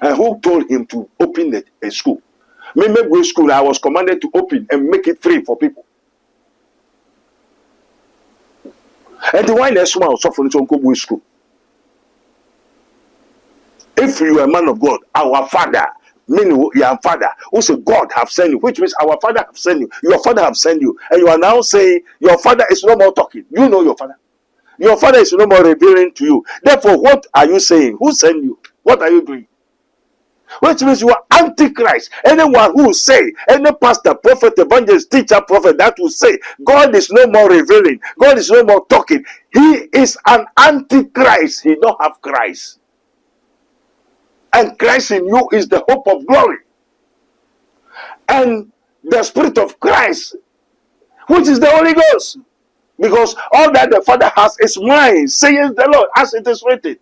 And who told him to open a school? Maybe school, I was commanded to open and make it free for people. And the wine is small, so for the school. If you are a man of God, our father, meaning your father, who said God have sent you, which means our father have sent you, your father have sent you, and you are now saying your father is no more talking. You know your father. Your father is no more revealing to you. Therefore, what are you saying? Who sent you? What are you doing? Which means you are antichrist. Anyone who say, any pastor, prophet, evangelist, teacher, prophet that will say God is no more revealing, God is no more talking, he is an antichrist. He don't have Christ. And Christ in you is the hope of glory. And the Spirit of Christ, which is the Holy Ghost. Because all that the Father has is mine, says the Lord, as it is written.